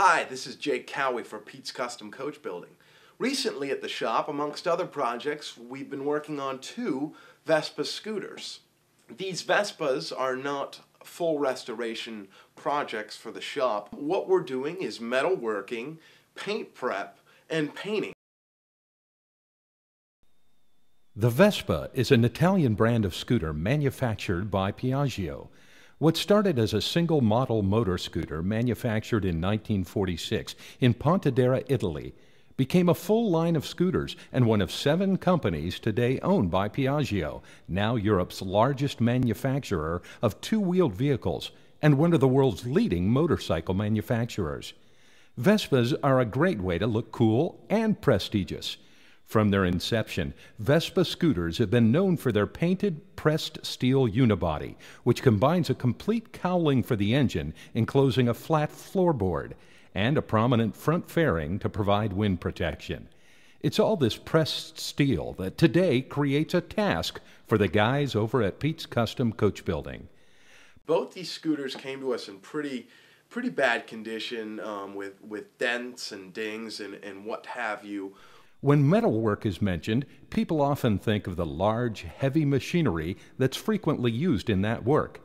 Hi, this is Jake Cowie for Pete's Custom Coachbuilding. Recently at the shop, amongst other projects, we've been working on two Vespa scooters. These Vespas are not full restoration projects for the shop. What we're doing is metal working, paint prep, and painting. The Vespa is an Italian brand of scooter manufactured by Piaggio. What started as a single model motor scooter manufactured in 1946 in Pontedera, Italy, became a full line of scooters and one of 7 companies today owned by Piaggio, now Europe's largest manufacturer of two-wheeled vehicles and one of the world's leading motorcycle manufacturers. Vespas are a great way to look cool and prestigious. From their inception, Vespa scooters have been known for their painted, pressed steel unibody, which combines a complete cowling for the engine enclosing a flat floorboard and a prominent front fairing to provide wind protection. It's all this pressed steel that today creates a task for the guys over at Pete's Custom Coachbuilding. Both these scooters came to us in pretty bad condition with dents and dings and what have you. When metalwork is mentioned, people often think of the large, heavy machinery that's frequently used in that work.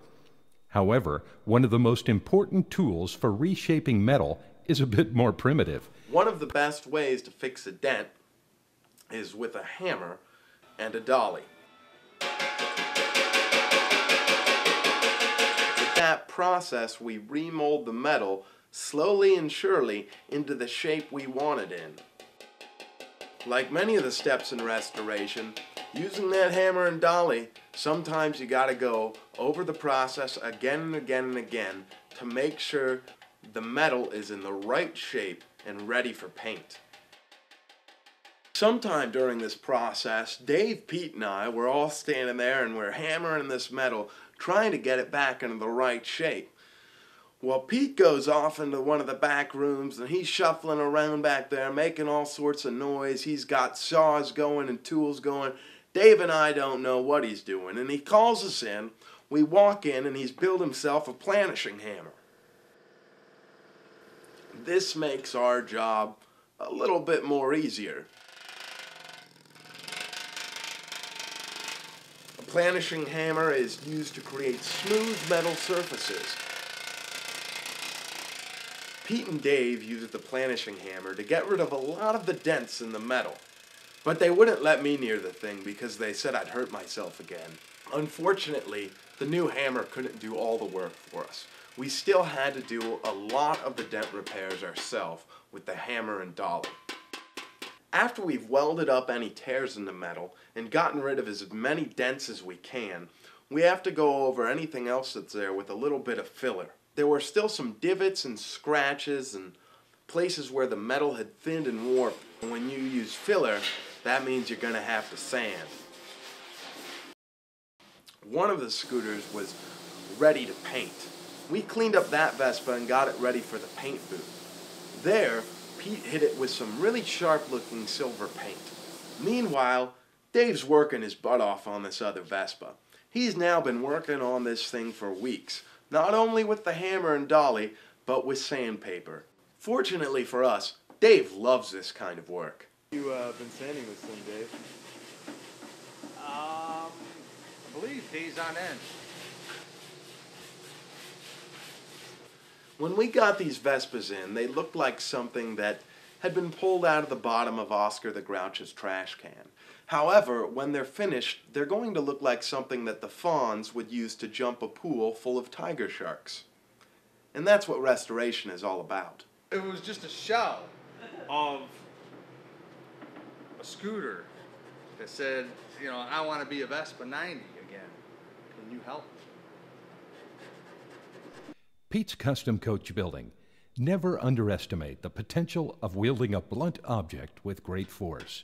However, one of the most important tools for reshaping metal is a bit more primitive. One of the best ways to fix a dent is with a hammer and a dolly. With that process, we remold the metal slowly and surely into the shape we want it in. Like many of the steps in restoration, using that hammer and dolly, sometimes you gotta go over the process again and again and again to make sure the metal is in the right shape and ready for paint. Sometime during this process, Dave, Pete, and I were all standing there and we're hammering this metal, trying to get it back into the right shape. Well, Pete goes off into one of the back rooms and he's shuffling around back there, making all sorts of noise. He's got saws going and tools going. Dave and I don't know what he's doing. And he calls us in. We walk in and he's built himself a planishing hammer. This makes our job a little bit more easier. A planishing hammer is used to create smooth metal surfaces. Pete and Dave used the planishing hammer to get rid of a lot of the dents in the metal, but they wouldn't let me near the thing because they said I'd hurt myself again. Unfortunately, the new hammer couldn't do all the work for us. We still had to do a lot of the dent repairs ourselves with the hammer and dolly. After we've welded up any tears in the metal and gotten rid of as many dents as we can, we have to go over anything else that's there with a little bit of filler. There were still some divots and scratches and places where the metal had thinned and warped. When you use filler, that means you're going to have to sand. One of the scooters was ready to paint. We cleaned up that Vespa and got it ready for the paint booth. There, Pete hit it with some really sharp looking silver paint. Meanwhile, Dave's working his butt off on this other Vespa. He's now been working on this thing for weeks. Not only with the hammer and dolly, but with sandpaper. Fortunately for us, Dave loves this kind of work. You been sanding this thing, Dave? I believe days on end. When we got these Vespas in, they looked like something that had been pulled out of the bottom of Oscar the Grouch's trash can. However, when they're finished, they're going to look like something that the fawns would use to jump a pool full of tiger sharks. And that's what restoration is all about. It was just a shell of a scooter that said, you know, I want to be a Vespa 90 again. Can you help? Pete's Custom Coachbuilding. Never underestimate the potential of wielding a blunt object with great force.